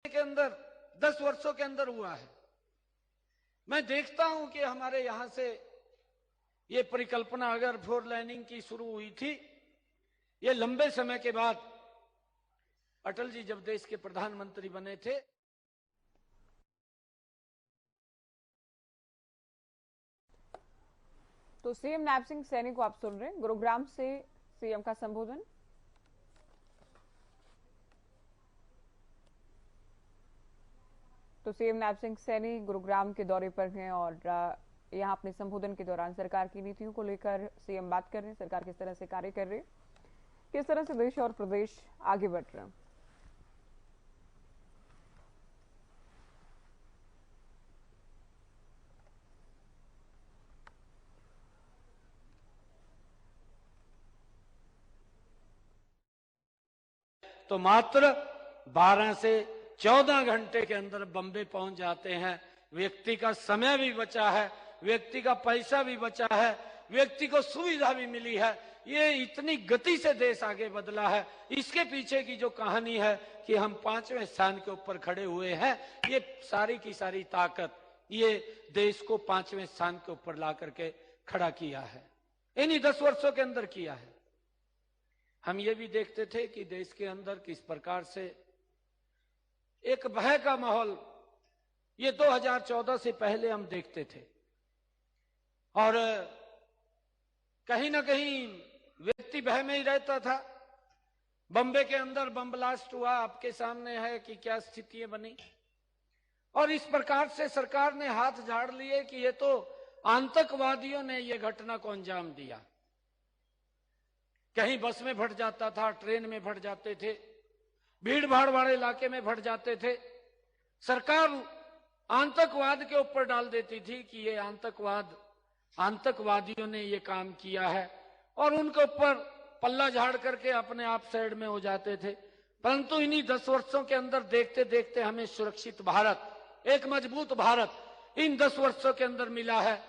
के अंदर 10 वर्षों के अंदर हुआ है। मैं देखता हूं कि हमारे यहां से ये परिकल्पना अगर 4 लाइनिंग की शुरू हुई थी, ये लंबे समय के बाद अटल जी जब देश के प्रधानमंत्री बने थे, तो सीएम नायब सिंह सैनी को आप सुन रहे हैं, गुरुग्राम से सीएम का संबोधन। तो सीएम नायब सिंह सैनी गुरुग्राम के दौरे पर हैं और यहां अपने संबोधन के दौरान सरकार की नीतियों को लेकर सीएम बात कर रहे हैं, सरकार किस तरह से कार्य कर रही है, किस तरह से देश और प्रदेश आगे बढ़ रहे हैं। तो मात्र 12 से 14 घंटे के अंदर बम्बे पहुंच जाते हैं। व्यक्ति का समय भी बचा है, व्यक्ति का पैसा भी बचा है, व्यक्ति को सुविधा भी मिली है। ये इतनी गति से देश आगे बदला है। इसके पीछे की जो कहानी है कि हम 5वें स्थान के ऊपर खड़े हुए हैं, ये सारी की सारी ताकत ये देश को 5वें स्थान के ऊपर ला करके खड़ा किया है, इन्हीं 10 वर्षों के अंदर किया है। हम ये भी देखते थे कि देश के अंदर किस प्रकार से एक भय का माहौल ये 2014 से पहले हम देखते थे, और कहीं ना कहीं व्यक्ति भय में ही रहता था। बम्बे के अंदर बम ब्लास्ट हुआ, आपके सामने है कि क्या स्थितियां बनी, और इस प्रकार से सरकार ने हाथ झाड़ लिए कि ये तो आतंकवादियों ने ये घटना को अंजाम दिया। कहीं बस में फट जाता था, ट्रेन में फट जाते थे, भीड़ भाड़ वाले इलाके में फट जाते थे। सरकार आतंकवाद के ऊपर डाल देती थी कि ये आतंकवादियों ने ये काम किया है, और उनके ऊपर पल्ला झाड़ करके अपने आप साइड में हो जाते थे। परंतु इन्हीं 10 वर्षों के अंदर देखते देखते हमें सुरक्षित भारत, एक मजबूत भारत इन 10 वर्षों के अंदर मिला है।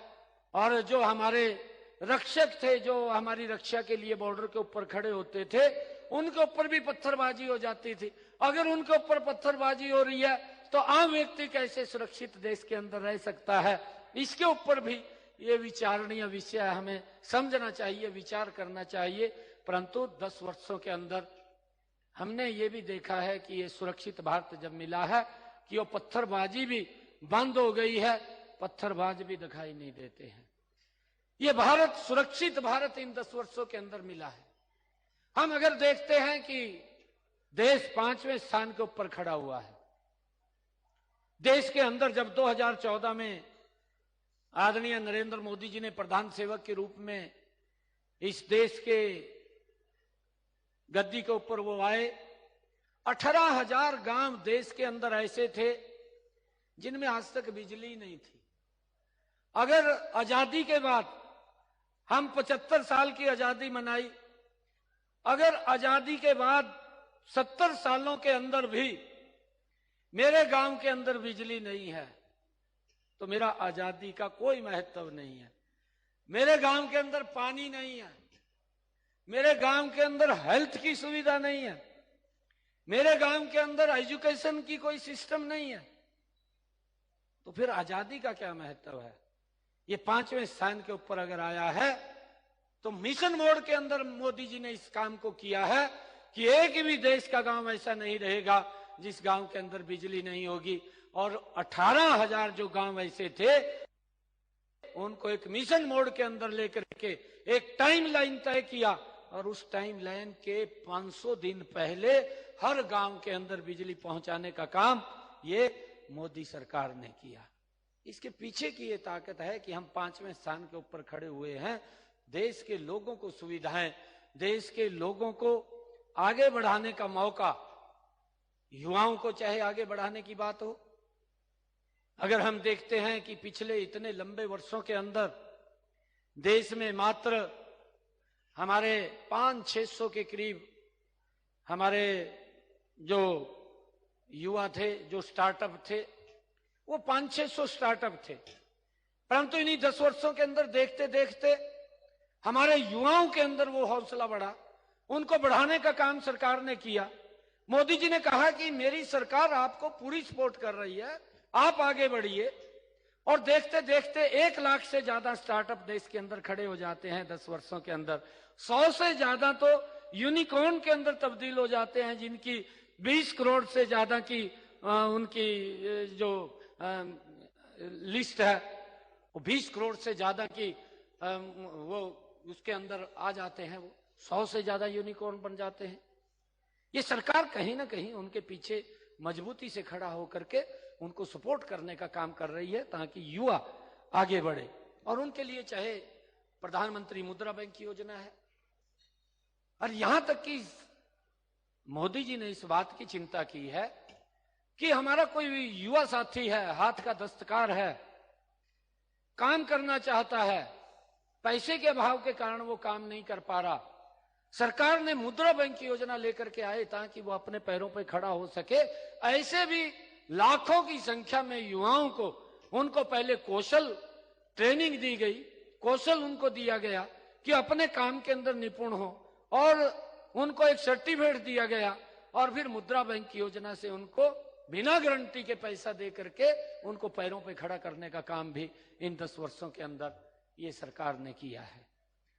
और जो हमारे रक्षक थे, जो हमारी रक्षा के लिए बॉर्डर के ऊपर खड़े होते थे, उनके ऊपर भी पत्थरबाजी हो जाती थी। अगर उनके ऊपर पत्थरबाजी हो रही है तो आम व्यक्ति कैसे सुरक्षित देश के अंदर रह सकता है? इसके ऊपर भी ये विचारणीय विषय हमें समझना चाहिए, विचार करना चाहिए। परंतु 10 वर्षों के अंदर हमने ये भी देखा है कि ये सुरक्षित भारत जब मिला है कि वो पत्थरबाजी भी बंद हो गई है, पत्थरबाज भी दिखाई नहीं देते हैं। ये भारत, सुरक्षित भारत इन 10 वर्षों के अंदर मिला है। हम अगर देखते हैं कि देश 5वें स्थान के ऊपर खड़ा हुआ है, देश के अंदर जब 2014 में आदरणीय नरेंद्र मोदी जी ने प्रधान सेवक के रूप में इस देश के गद्दी के ऊपर वो आए, 18,000 गांव देश के अंदर ऐसे थे जिनमें आज तक बिजली नहीं थी। अगर आजादी के बाद हम 75 साल की आजादी मनाई, अगर आजादी के बाद 70 सालों के अंदर भी मेरे गांव के अंदर बिजली नहीं है तो मेरा आजादी का कोई महत्व नहीं है। मेरे गांव के अंदर पानी नहीं है, मेरे गांव के अंदर हेल्थ की सुविधा नहीं है, मेरे गांव के अंदर एजुकेशन की कोई सिस्टम नहीं है, तो फिर आजादी का क्या महत्व है? ये 5वें स्थान के ऊपर अगर आया है तो मिशन मोड के अंदर मोदी जी ने इस काम को किया है कि एक भी देश का गांव ऐसा नहीं रहेगा जिस गांव के अंदर बिजली नहीं होगी। और 18,000 जो गांव ऐसे थे उनको एक मिशन मोड के अंदर लेकर के एक टाइम लाइन तय किया, और उस टाइम लाइन के 500 दिन पहले हर गांव के अंदर बिजली पहुंचाने का काम ये मोदी सरकार ने किया। इसके पीछे की ये ताकत है कि हम 5वें स्थान के ऊपर खड़े हुए हैं। देश के लोगों को सुविधाएं, देश के लोगों को आगे बढ़ाने का मौका, युवाओं को चाहे आगे बढ़ाने की बात हो। अगर हम देखते हैं कि पिछले इतने लंबे वर्षों के अंदर देश में मात्र हमारे 500-600 के करीब हमारे जो युवा थे, जो स्टार्टअप थे, वो 500-600 स्टार्टअप थे। परंतु इन्हीं 10 वर्षों के अंदर देखते देखते हमारे युवाओं के अंदर वो हौसला बढ़ा, उनको बढ़ाने का काम सरकार ने किया। मोदी जी ने कहा कि मेरी सरकार आपको पूरी सपोर्ट कर रही है, आप आगे बढ़िए। और देखते देखते 1 लाख से ज्यादा स्टार्टअप देश के अंदर खड़े हो जाते हैं 10 वर्षों के अंदर। 100 से ज्यादा तो यूनिकॉर्न के अंदर तब्दील हो जाते हैं, जिनकी 20 करोड़ से ज्यादा की उनकी जो लिस्ट है वो 20 करोड़ से ज्यादा की वो उसके अंदर आ जाते हैं। वो 100 से ज्यादा यूनिकॉर्न बन जाते हैं। ये सरकार कहीं ना कहीं उनके पीछे मजबूती से खड़ा होकर के उनको सपोर्ट करने का काम कर रही है, ताकि युवा आगे बढ़े। और उनके लिए चाहे प्रधानमंत्री मुद्रा बैंक की योजना है, और यहां तक कि मोदी जी ने इस बात की चिंता की है कि हमारा कोई युवा साथी है, हाथ का दस्तकार है, काम करना चाहता है, पैसे के अभाव के कारण वो काम नहीं कर पा रहा, सरकार ने मुद्रा बैंक की योजना लेकर के आए ताकि वो अपने पैरों पर खड़ा हो सके। ऐसे भी लाखों की संख्या में युवाओं को, उनको पहले कौशल ट्रेनिंग दी गई, कौशल उनको दिया गया कि अपने काम के अंदर निपुण हो, और उनको एक सर्टिफिकेट दिया गया, और फिर मुद्रा बैंक की योजना से उनको बिना गारंटी के पैसा दे करके उनको पैरों पे खड़ा करने का काम भी इन 10 वर्षों के अंदर ये सरकार ने किया है,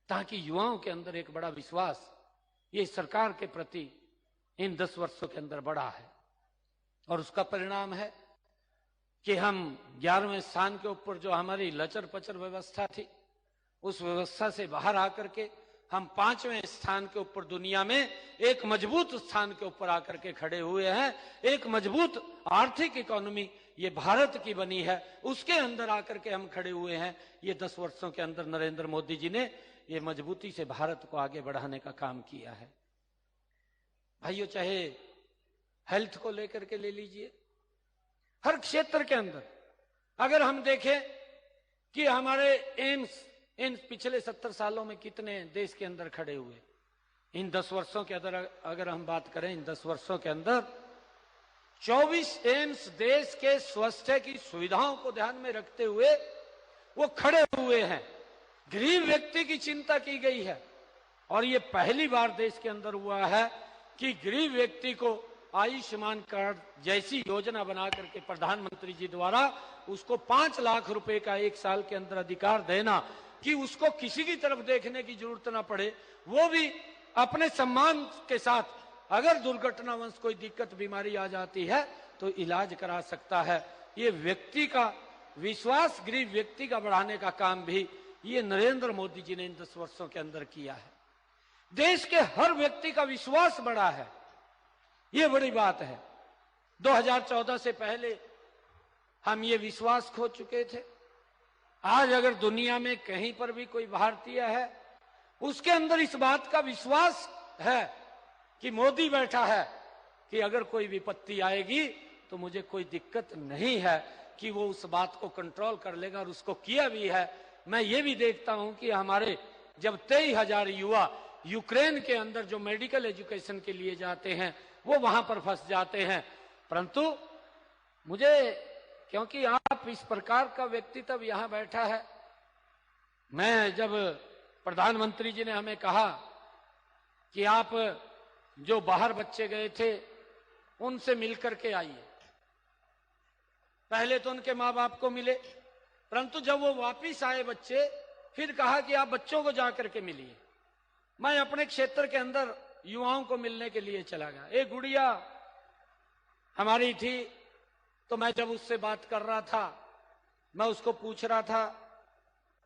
ताकि युवाओं के अंदर एक बड़ा विश्वास ये सरकार के प्रति इन 10 वर्षों के अंदर बढ़ा है। और उसका परिणाम है कि हम 11वें स्थान के ऊपर, जो हमारी लचर पचर व्यवस्था थी, उस व्यवस्था से बाहर आकर के हम 5वें स्थान के ऊपर दुनिया में एक मजबूत स्थान के ऊपर आकर के खड़े हुए हैं। एक मजबूत आर्थिक इकोनॉमी ये भारत की बनी है, उसके अंदर आकर के हम खड़े हुए हैं। ये 10 वर्षों के अंदर नरेंद्र मोदी जी ने ये मजबूती से भारत को आगे बढ़ाने का काम किया है। भाइयों, चाहे हेल्थ को लेकर के ले लीजिए, हर क्षेत्र के अंदर अगर हम देखें कि हमारे एम्स इन पिछले 70 सालों में कितने देश के अंदर खड़े हुए, इन 10 वर्षों के अंदर अगर हम बात करें, इन 10 वर्षों के अंदर 24 एम्स देश के स्वास्थ्य की सुविधाओं को ध्यान में रखते हुए वो खड़े हुए हैं। गरीब व्यक्ति की चिंता की गई है, और ये पहली बार देश के अंदर हुआ है कि गरीब व्यक्ति को आयुष्मान कार्ड जैसी योजना बना करके प्रधानमंत्री जी द्वारा उसको 5 लाख रुपए का 1 साल के अंदर अधिकार देना, कि उसको किसी की तरफ देखने की जरूरत ना पड़े, वो भी अपने सम्मान के साथ अगर दुर्घटनावश कोई दिक्कत बीमारी आ जाती है तो इलाज करा सकता है। ये व्यक्ति का विश्वास, गरीब व्यक्ति का बढ़ाने का काम भी ये नरेंद्र मोदी जी ने इन 10 वर्षों के अंदर किया है। देश के हर व्यक्ति का विश्वास बढ़ा है, ये बड़ी बात है। 2014 से पहले हम ये विश्वास खो चुके थे। आज अगर दुनिया में कहीं पर भी कोई भारतीय है, उसके अंदर इस बात का विश्वास है कि मोदी बैठा है, कि अगर कोई विपत्ति आएगी तो मुझे कोई दिक्कत नहीं है, कि वो उस बात को कंट्रोल कर लेगा, और उसको किया भी है। मैं ये भी देखता हूं कि हमारे जब 23,000 युवा यूक्रेन के अंदर जो मेडिकल एजुकेशन के लिए जाते हैं, वो वहां पर फंस जाते हैं। परंतु मुझे, क्योंकि आप इस प्रकार का व्यक्तित्व यहां बैठा है, मैं जब प्रधानमंत्री जी ने हमें कहा कि आप जो बाहर बच्चे गए थे उनसे मिलकर के आइए, पहले तो उनके माँ बाप को मिले, परंतु जब वो वापिस आए बच्चे, फिर कहा कि आप बच्चों को जाकर के मिलिए। मैं अपने क्षेत्र के अंदर युवाओं को मिलने के लिए चला गया। एक गुड़िया हमारी थी, तो मैं जब उससे बात कर रहा था, मैं उसको पूछ रहा था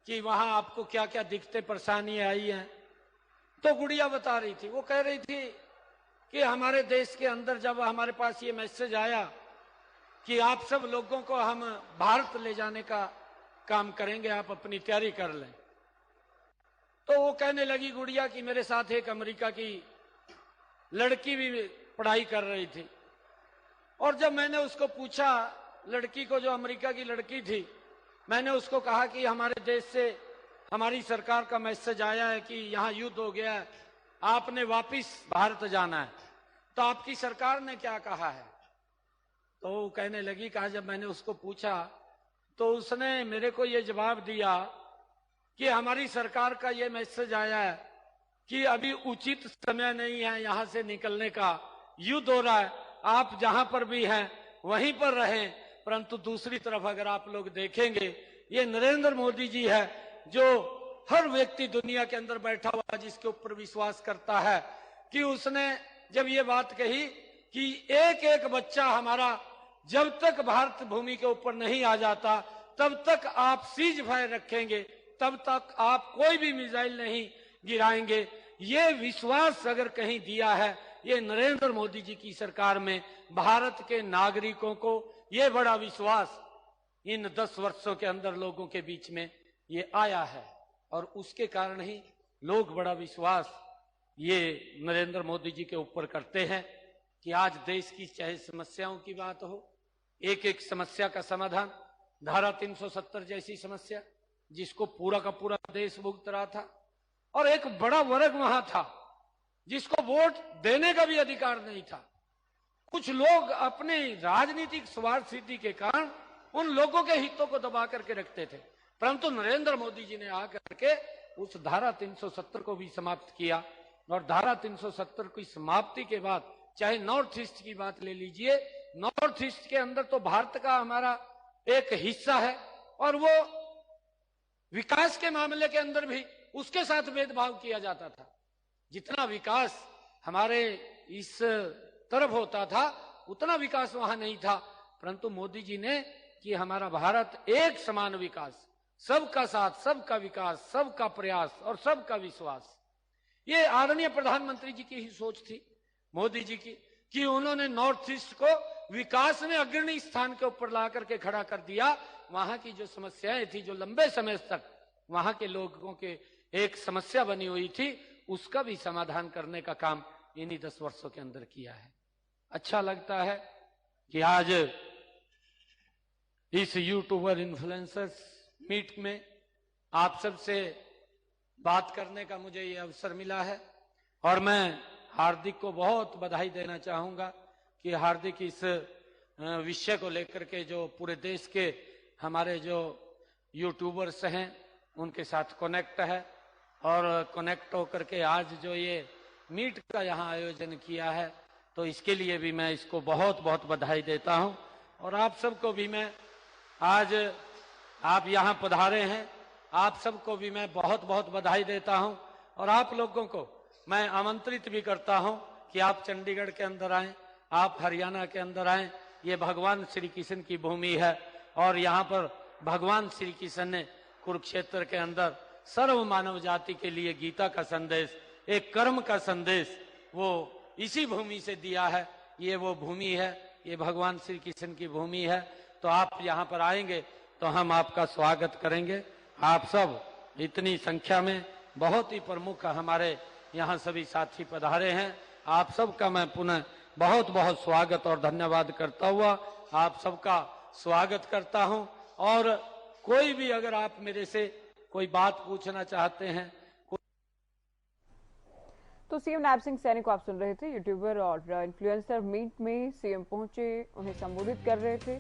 कि वहां आपको क्या क्या दिक्कतें परेशानियां आई हैं, तो गुड़िया बता रही थी। वो कह रही थी कि हमारे देश के अंदर जब हमारे पास ये मैसेज आया कि आप सब लोगों को हम भारत ले जाने का काम करेंगे, आप अपनी तैयारी कर लें, तो वो कहने लगी गुड़िया कि मेरे साथ एक अमेरिका की लड़की भी पढ़ाई कर रही थी, और जब मैंने उसको पूछा, लड़की को, जो अमेरिका की लड़की थी, मैंने उसको कहा कि हमारे देश से हमारी सरकार का मैसेज आया है कि यहाँ युद्ध हो गया है, आपने वापिस भारत जाना है, तो आपकी सरकार ने क्या कहा है? तो वो कहने लगी, कहा जब मैंने उसको पूछा तो उसने मेरे को ये जवाब दिया कि हमारी सरकार का ये मैसेज आया है कि अभी उचित समय नहीं है यहाँ से निकलने का, युद्ध हो रहा है, आप जहां पर भी हैं वहीं पर रहें। परंतु दूसरी तरफ अगर आप लोग देखेंगे, ये नरेंद्र मोदी जी है जो हर व्यक्ति दुनिया के अंदर बैठा हुआ जिसके ऊपर विश्वास करता है कि उसने जब ये बात कही कि एक एक बच्चा हमारा जब तक भारत भूमि के ऊपर नहीं आ जाता तब तक आप सीज फायर रखेंगे, तब तक आप कोई भी मिसाइल नहीं गिराएंगे। ये विश्वास अगर कहीं दिया है, ये नरेंद्र मोदी जी की सरकार में भारत के नागरिकों को ये बड़ा विश्वास इन 10 वर्षों के अंदर लोगों के बीच में ये आया है। और उसके कारण ही लोग बड़ा विश्वास ये नरेंद्र मोदी जी के ऊपर करते हैं कि आज देश की चाहे समस्याओं की बात हो, एक एक समस्या का समाधान, धारा 370 जैसी समस्या जिसको पूरा का पूरा देश भुगत रहा था, और एक बड़ा वर्ग वहां था जिसको वोट देने का भी अधिकार नहीं था। कुछ लोग अपने राजनीतिक स्वार्थ सिद्धि के कारण उन लोगों के हितों को दबा करके रखते थे, परंतु नरेंद्र मोदी जी ने आकर के उस धारा 370 को भी समाप्त किया। और धारा 370 की समाप्ति के बाद चाहे नॉर्थ ईस्ट की बात ले लीजिए, नॉर्थ ईस्ट के अंदर तो भारत का हमारा एक हिस्सा है और वो विकास के मामले के अंदर भी उसके साथ भेदभाव किया जाता था। जितना विकास हमारे इस तरफ होता था उतना विकास वहां नहीं था, परंतु मोदी जी ने कि हमारा भारत एक समान विकास, सबका साथ, सबका विकास, सबका प्रयास और सबका विश्वास, ये आदरणीय प्रधानमंत्री जी की ही सोच थी, मोदी जी की, कि उन्होंने नॉर्थ ईस्ट को विकास में अग्रणी स्थान के ऊपर ला करके खड़ा कर दिया। वहां की जो समस्याएं थी, जो लंबे समय तक वहां के लोगों के एक समस्या बनी हुई थी, उसका भी समाधान करने का काम इन्हीं 10 वर्षों के अंदर किया है। अच्छा लगता है कि आज इस यूट्यूबर इन्फ्लुएंसर्स मीट में आप सबसे बात करने का मुझे ये अवसर मिला है और मैं हार्दिक को बहुत बधाई देना चाहूंगा कि हार्दिक इस विषय को लेकर के जो पूरे देश के हमारे जो यूट्यूबर्स हैं उनके साथ कनेक्ट है और कनेक्ट होकर के आज जो ये मीट का यहाँ आयोजन किया है, तो इसके लिए भी मैं इसको बहुत बहुत बधाई देता हूं। और आप सबको भी मैं, आज आप यहाँ पधारे हैं, आप सबको भी मैं बहुत बहुत बधाई देता हूं और आप लोगों को मैं आमंत्रित भी करता हूं कि आप चंडीगढ़ के अंदर आएं, आप हरियाणा के अंदर आएं। ये भगवान श्री कृष्ण की भूमि है और यहाँ पर भगवान श्री कृष्ण ने कुरुक्षेत्र के अंदर सर्व मानव जाति के लिए गीता का संदेश, एक कर्म का संदेश वो इसी भूमि से दिया है। ये वो भूमि है, ये भगवान श्री कृष्ण की भूमि है। तो आप यहाँ पर आएंगे तो हम आपका स्वागत करेंगे। आप सब इतनी संख्या में बहुत ही प्रमुख हमारे यहाँ सभी साथी पधारे हैं, आप सबका मैं पुनः बहुत बहुत स्वागत और धन्यवाद करता हुआ आप सबका स्वागत करता हूं। और कोई भी अगर आप मेरे से कोई बात पूछना चाहते हैं। तो सीएम नायब सिंह सैनी को आप सुन रहे थे, यूट्यूबर और इन्फ्लुएंसर मीट में सीएम पहुंचे, उन्हें संबोधित कर रहे थे।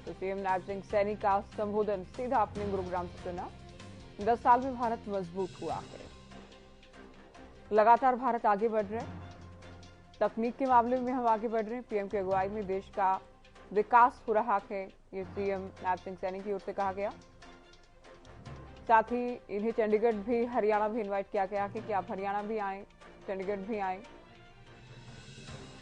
तो सीएम नायब सिंह सैनी का संबोधन सीधा आपने गुरुग्राम से सुना। 10 साल में भारत मजबूत हुआ है, लगातार भारत आगे बढ़ रहा है, तकनीक के मामले में हम आगे बढ़ रहे हैं, पीएम की अगुवाई में देश का विकास हो रहा है, ये सीएम नायब सिंह सैनी की ओर से कहा गया। साथ ही इन्हें चंडीगढ़ भी, हरियाणा भी इनवाइट किया गया कि आप हरियाणा भी आएं, चंडीगढ़ भी आएं।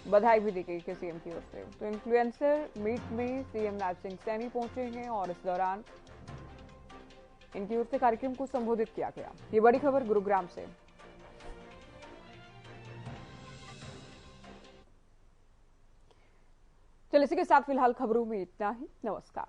बधाई भी दी गई है सीएम की ओर से। तो इन्फ्लुएंसर मीट में सीएम नायब सिंह सैनी पहुंचे हैं और इस दौरान इनकी ओर से कार्यक्रम को संबोधित किया गया। ये बड़ी खबर गुरुग्राम से। चलिए इसी के साथ फिलहाल खबरों में इतना ही। नमस्कार।